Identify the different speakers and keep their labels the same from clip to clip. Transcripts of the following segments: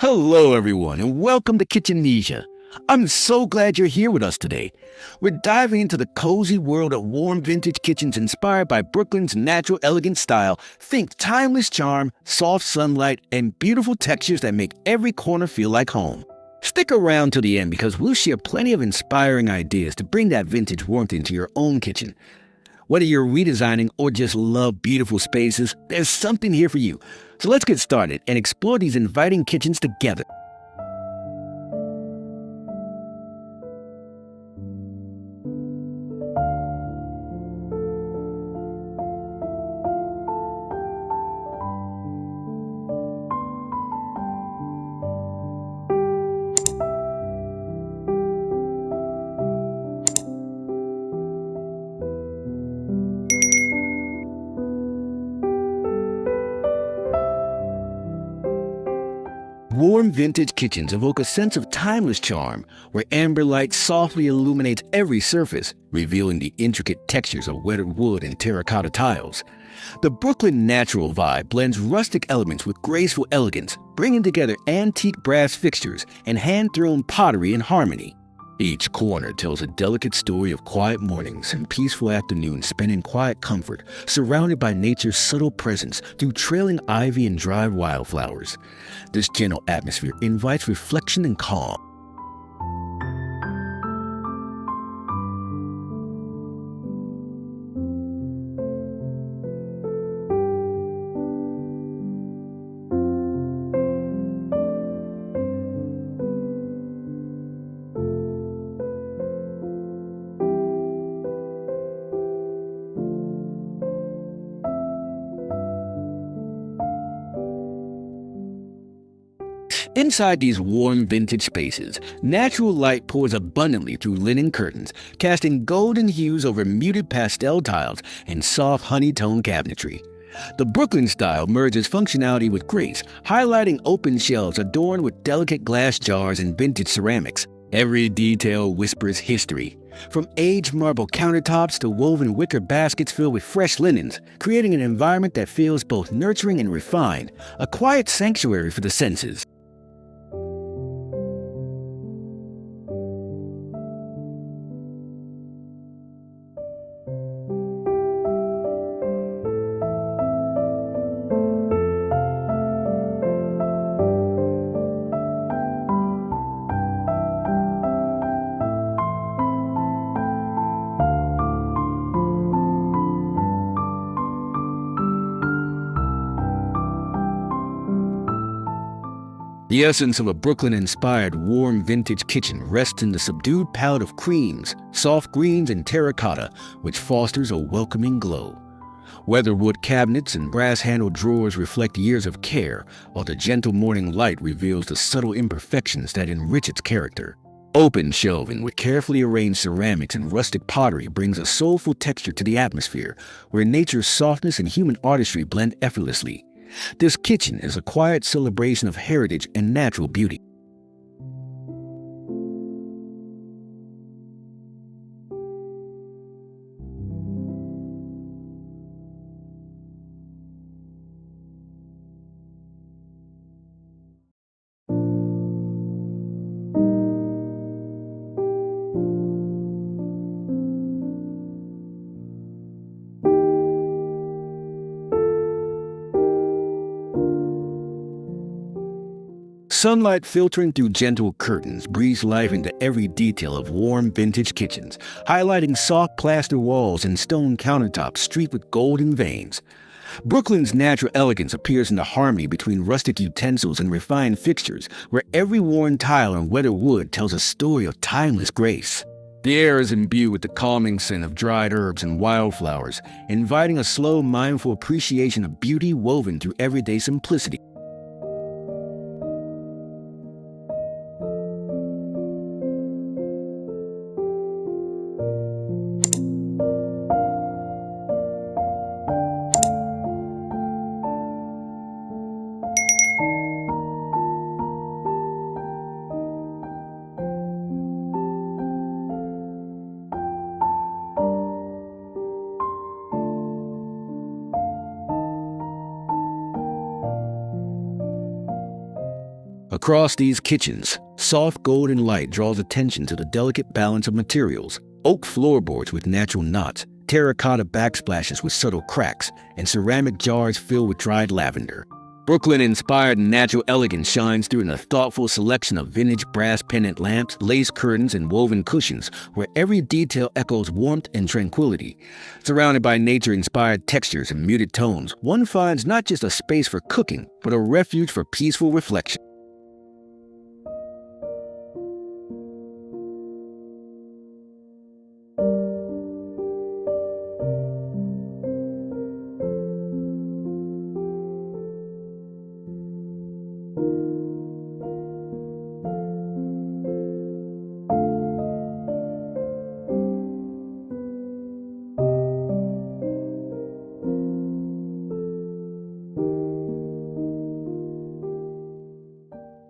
Speaker 1: Hello, everyone, and welcome to Kitchenesia. I'm so glad you're here with us today. We're diving into the cozy world of warm vintage kitchens inspired by Brooklyn's natural, elegant style. Think timeless charm, soft sunlight, and beautiful textures that make every corner feel like home. Stick around to the end because we'll share plenty of inspiring ideas to bring that vintage warmth into your own kitchen. Whether you're redesigning or just love beautiful spaces, there's something here for you. So let's get started and explore these inviting kitchens together. Warm vintage kitchens evoke a sense of timeless charm, where amber light softly illuminates every surface, revealing the intricate textures of weathered wood and terracotta tiles. The Brooklyn natural vibe blends rustic elements with graceful elegance, bringing together antique brass fixtures and hand-thrown pottery in harmony. Each corner tells a delicate story of quiet mornings and peaceful afternoons spent in quiet comfort, surrounded by nature's subtle presence through trailing ivy and dried wildflowers. This gentle atmosphere invites reflection and calm. Inside these warm vintage spaces, natural light pours abundantly through linen curtains, casting golden hues over muted pastel tiles and soft honey-tone cabinetry. The Brooklyn style merges functionality with grace, highlighting open shelves adorned with delicate glass jars and vintage ceramics. Every detail whispers history, from aged marble countertops to woven wicker baskets filled with fresh linens, creating an environment that feels both nurturing and refined, a quiet sanctuary for the senses. The essence of a Brooklyn-inspired warm vintage kitchen rests in the subdued palette of creams, soft greens, and terracotta, which fosters a welcoming glow. Weatherwood cabinets and brass-handled drawers reflect years of care, while the gentle morning light reveals the subtle imperfections that enrich its character. Open shelving with carefully arranged ceramics and rustic pottery brings a soulful texture to the atmosphere, where nature's softness and human artistry blend effortlessly. This kitchen is a quiet celebration of heritage and natural beauty. Sunlight filtering through gentle curtains breathes life into every detail of warm vintage kitchens, highlighting soft plaster walls and stone countertops streaked with golden veins. Brooklyn's natural elegance appears in the harmony between rustic utensils and refined fixtures, where every worn tile and weathered wood tells a story of timeless grace. The air is imbued with the calming scent of dried herbs and wildflowers, inviting a slow, mindful appreciation of beauty woven through everyday simplicity. Across these kitchens, soft golden light draws attention to the delicate balance of materials: oak floorboards with natural knots, terracotta backsplashes with subtle cracks, and ceramic jars filled with dried lavender. Brooklyn-inspired natural elegance shines through in a thoughtful selection of vintage brass pendant lamps, lace curtains, and woven cushions, where every detail echoes warmth and tranquility. Surrounded by nature-inspired textures and muted tones, one finds not just a space for cooking, but a refuge for peaceful reflection.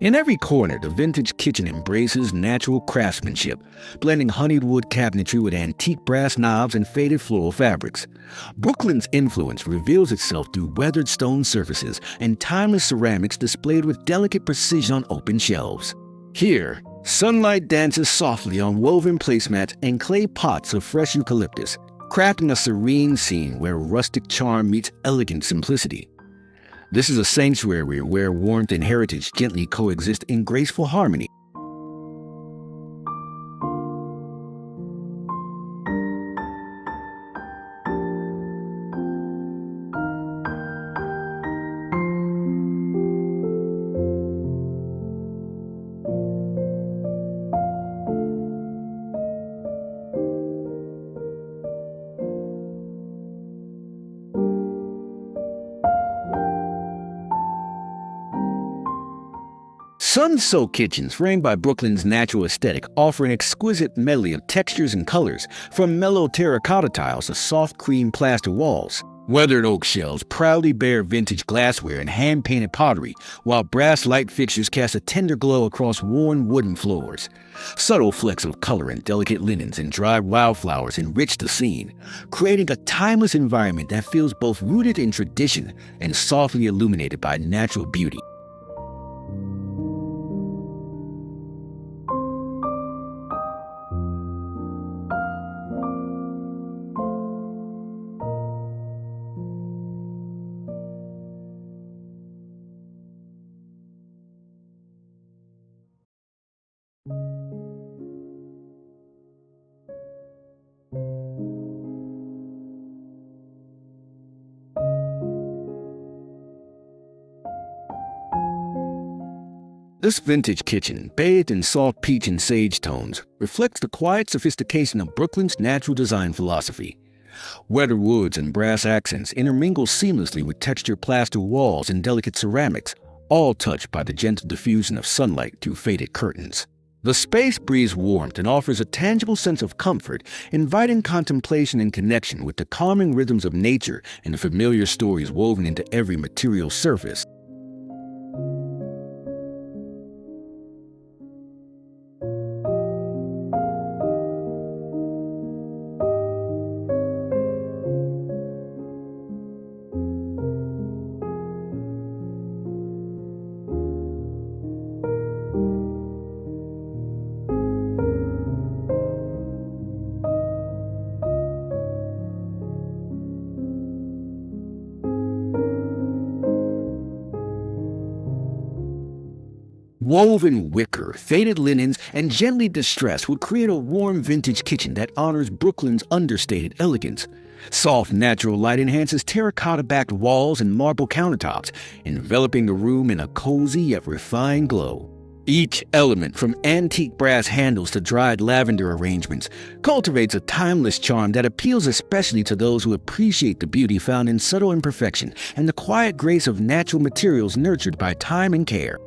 Speaker 1: In every corner, the vintage kitchen embraces natural craftsmanship, blending honeyed wood cabinetry with antique brass knobs and faded floral fabrics. Brooklyn's influence reveals itself through weathered stone surfaces and timeless ceramics displayed with delicate precision on open shelves. Here, sunlight dances softly on woven placemats and clay pots of fresh eucalyptus, crafting a serene scene where rustic charm meets elegant simplicity. This is a sanctuary where warmth and heritage gently coexist in graceful harmony. Sun-soaked kitchens, framed by Brooklyn's natural aesthetic, offer an exquisite medley of textures and colors, from mellow terracotta tiles to soft cream plaster walls. Weathered oak shelves proudly bear vintage glassware and hand-painted pottery, while brass light fixtures cast a tender glow across worn wooden floors. Subtle flecks of color and delicate linens and dried wildflowers enrich the scene, creating a timeless environment that feels both rooted in tradition and softly illuminated by natural beauty. This vintage kitchen, bathed in soft peach and sage tones, reflects the quiet sophistication of Brooklyn's natural design philosophy. Weathered woods and brass accents intermingle seamlessly with textured plaster walls and delicate ceramics, all touched by the gentle diffusion of sunlight through faded curtains. The space breathes warmth and offers a tangible sense of comfort, inviting contemplation and connection with the calming rhythms of nature and the familiar stories woven into every material surface. Woven wicker, faded linens, and gently distressed would create a warm vintage kitchen that honors Brooklyn's understated elegance. Soft natural light enhances terracotta-backed walls and marble countertops, enveloping the room in a cozy yet refined glow. Each element, from antique brass handles to dried lavender arrangements, cultivates a timeless charm that appeals especially to those who appreciate the beauty found in subtle imperfection and the quiet grace of natural materials nurtured by time and care.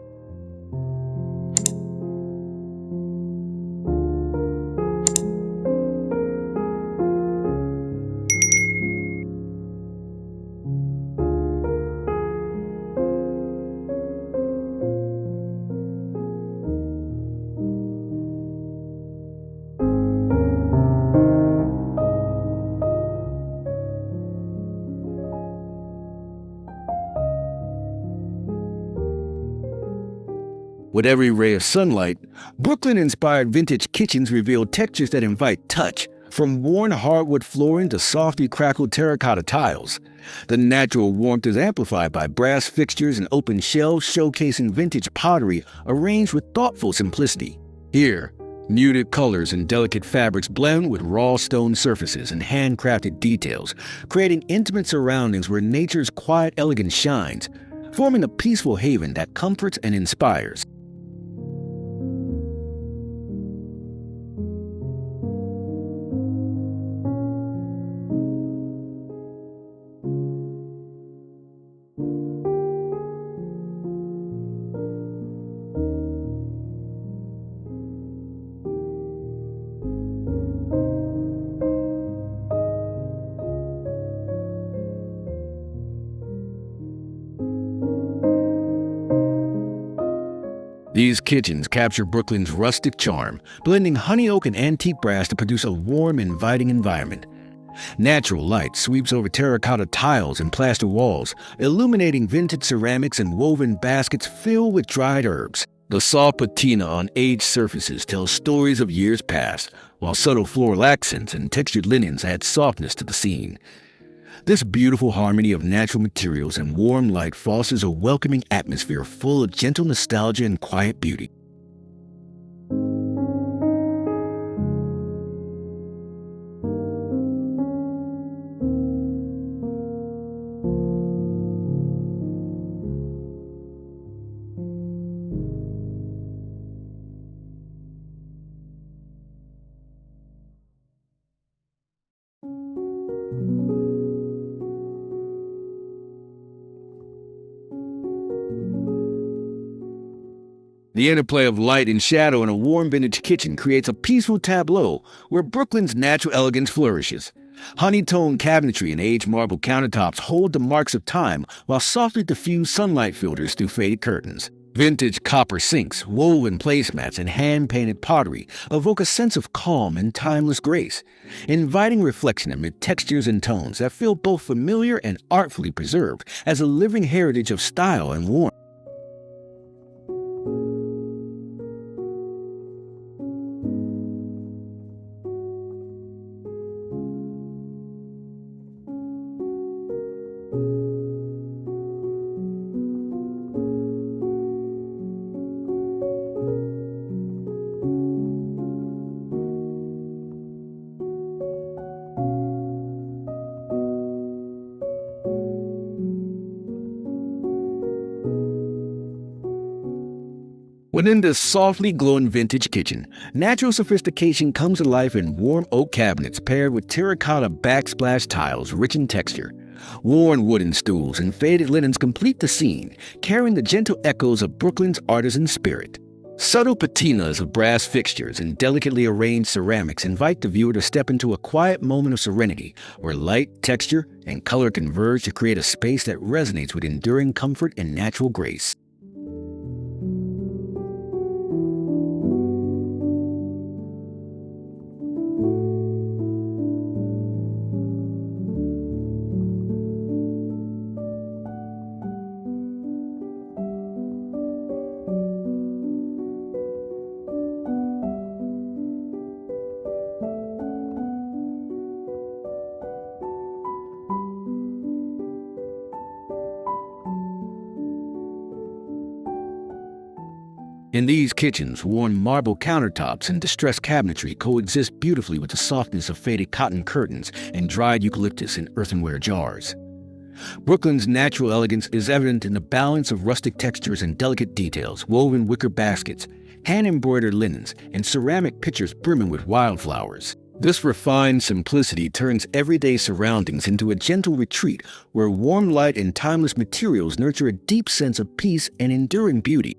Speaker 1: With every ray of sunlight, Brooklyn-inspired vintage kitchens reveal textures that invite touch, from worn hardwood flooring to softly crackled terracotta tiles. The natural warmth is amplified by brass fixtures and open shelves showcasing vintage pottery arranged with thoughtful simplicity. Here, muted colors and delicate fabrics blend with raw stone surfaces and handcrafted details, creating intimate surroundings where nature's quiet elegance shines, forming a peaceful haven that comforts and inspires. These kitchens capture Brooklyn's rustic charm, blending honey oak and antique brass to produce a warm, inviting environment. Natural light sweeps over terracotta tiles and plaster walls, illuminating vintage ceramics and woven baskets filled with dried herbs. The soft patina on aged surfaces tells stories of years past, while subtle floral accents and textured linens add softness to the scene. This beautiful harmony of natural materials and warm light fosters a welcoming atmosphere full of gentle nostalgia and quiet beauty. The interplay of light and shadow in a warm vintage kitchen creates a peaceful tableau where Brooklyn's natural elegance flourishes. Honey-toned cabinetry and aged marble countertops hold the marks of time, while softly diffused sunlight filters through faded curtains. Vintage copper sinks, woven placemats, and hand-painted pottery evoke a sense of calm and timeless grace, inviting reflection amid textures and tones that feel both familiar and artfully preserved as a living heritage of style and warmth. Within this softly glowing vintage kitchen, natural sophistication comes to life in warm oak cabinets paired with terracotta backsplash tiles rich in texture. Worn wooden stools and faded linens complete the scene, carrying the gentle echoes of Brooklyn's artisan spirit. Subtle patinas of brass fixtures and delicately arranged ceramics invite the viewer to step into a quiet moment of serenity, where light, texture, and color converge to create a space that resonates with enduring comfort and natural grace. In these kitchens, worn marble countertops and distressed cabinetry coexist beautifully with the softness of faded cotton curtains and dried eucalyptus in earthenware jars. Brooklyn's natural elegance is evident in the balance of rustic textures and delicate details, woven wicker baskets, hand-embroidered linens, and ceramic pitchers brimming with wildflowers. This refined simplicity turns everyday surroundings into a gentle retreat where warm light and timeless materials nurture a deep sense of peace and enduring beauty.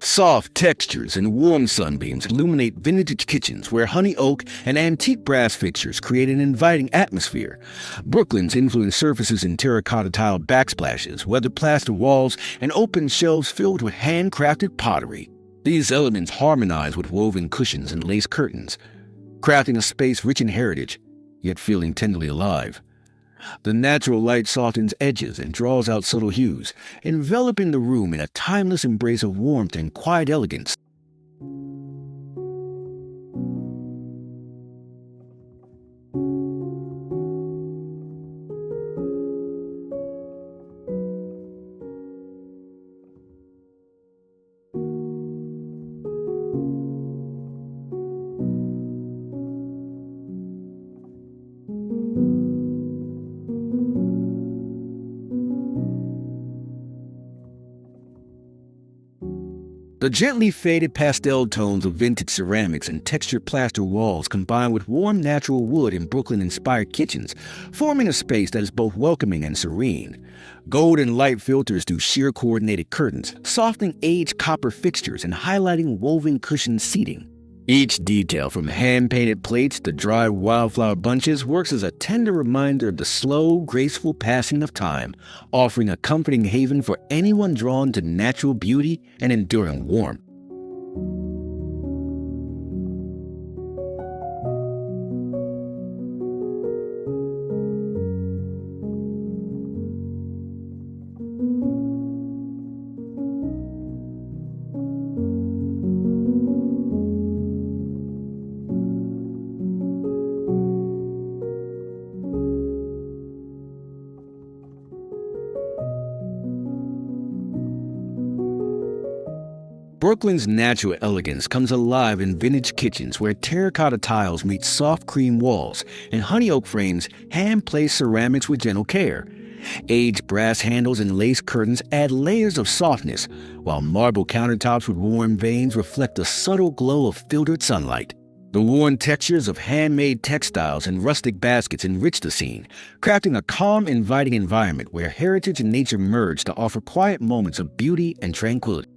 Speaker 1: Soft textures and warm sunbeams illuminate vintage kitchens where honey oak and antique brass fixtures create an inviting atmosphere. Brooklyn's influenced surfaces in terracotta tile backsplashes, weathered plaster walls, and open shelves filled with handcrafted pottery. These elements harmonize with woven cushions and lace curtains, crafting a space rich in heritage, yet feeling tenderly alive. The natural light softens edges and draws out subtle hues, enveloping the room in a timeless embrace of warmth and quiet elegance. The gently faded pastel tones of vintage ceramics and textured plaster walls combine with warm natural wood in Brooklyn-inspired kitchens, forming a space that is both welcoming and serene. Gold and light filters through sheer coordinated curtains, softening aged copper fixtures and highlighting woven cushioned seating. Each detail, from hand-painted plates to dried wildflower bunches, works as a tender reminder of the slow, graceful passing of time, offering a comforting haven for anyone drawn to natural beauty and enduring warmth. Brooklyn's natural elegance comes alive in vintage kitchens where terracotta tiles meet soft cream walls and honey oak frames hand-place ceramics with gentle care. Aged brass handles and lace curtains add layers of softness, while marble countertops with warm veins reflect a subtle glow of filtered sunlight. The worn textures of handmade textiles and rustic baskets enrich the scene, crafting a calm, inviting environment where heritage and nature merge to offer quiet moments of beauty and tranquility.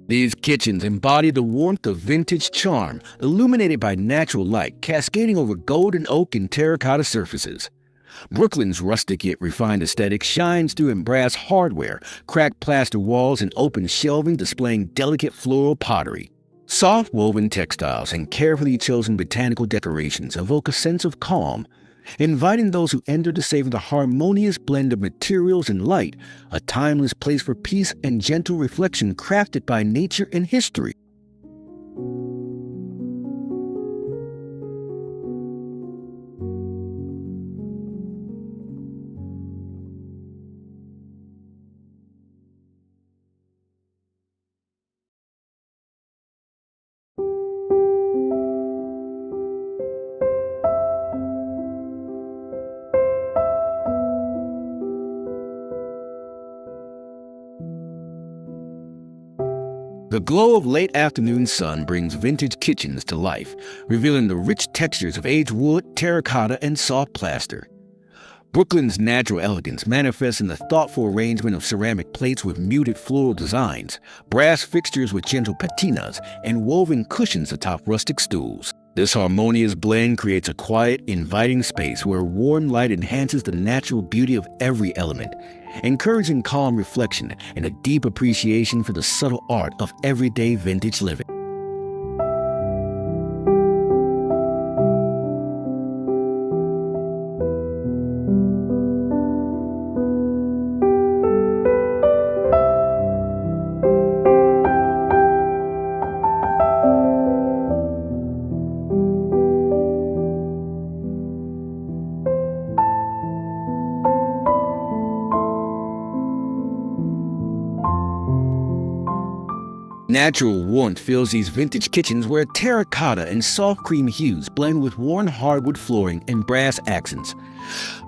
Speaker 1: These kitchens embody the warmth of vintage charm, illuminated by natural light cascading over golden oak and terracotta surfaces. Brooklyn's rustic yet refined aesthetic shines through in brass hardware, cracked plaster walls, and open shelving displaying delicate floral pottery. Soft woven textiles and carefully chosen botanical decorations evoke a sense of calm, inviting those who enter to savor the harmonious blend of materials and light, a timeless place for peace and gentle reflection crafted by nature and history. The glow of late afternoon sun brings vintage kitchens to life, revealing the rich textures of aged wood, terracotta, and soft plaster. Brooklyn's natural elegance manifests in the thoughtful arrangement of ceramic plates with muted floral designs, brass fixtures with gentle patinas, and woven cushions atop rustic stools. This harmonious blend creates a quiet, inviting space where warm light enhances the natural beauty of every element, encouraging calm reflection and a deep appreciation for the subtle art of everyday vintage living. Natural warmth fills these vintage kitchens where terracotta and soft cream hues blend with worn hardwood flooring and brass accents.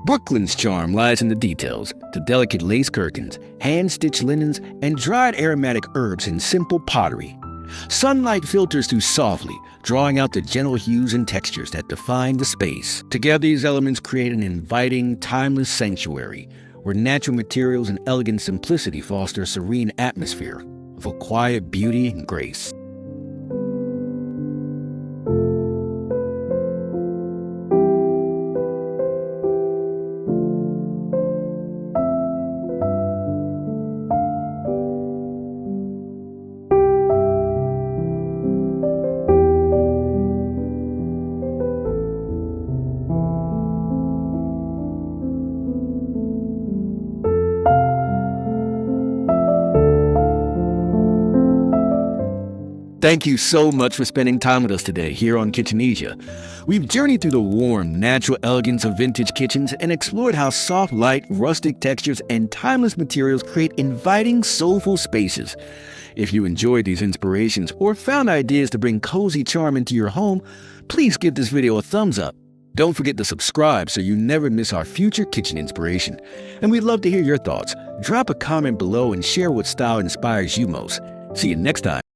Speaker 1: Brooklyn's charm lies in the details, the delicate lace curtains, hand-stitched linens, and dried aromatic herbs in simple pottery. Sunlight filters through softly, drawing out the gentle hues and textures that define the space. Together, these elements create an inviting, timeless sanctuary where natural materials and elegant simplicity foster a serene atmosphere of a quiet beauty and grace. Thank you so much for spending time with us today here on Kitchenesia. We've journeyed through the warm, natural elegance of vintage kitchens and explored how soft light, rustic textures, and timeless materials create inviting, soulful spaces. If you enjoyed these inspirations or found ideas to bring cozy charm into your home, please give this video a thumbs up. Don't forget to subscribe so you never miss our future kitchen inspiration. And we'd love to hear your thoughts. Drop a comment below and share what style inspires you most. See you next time.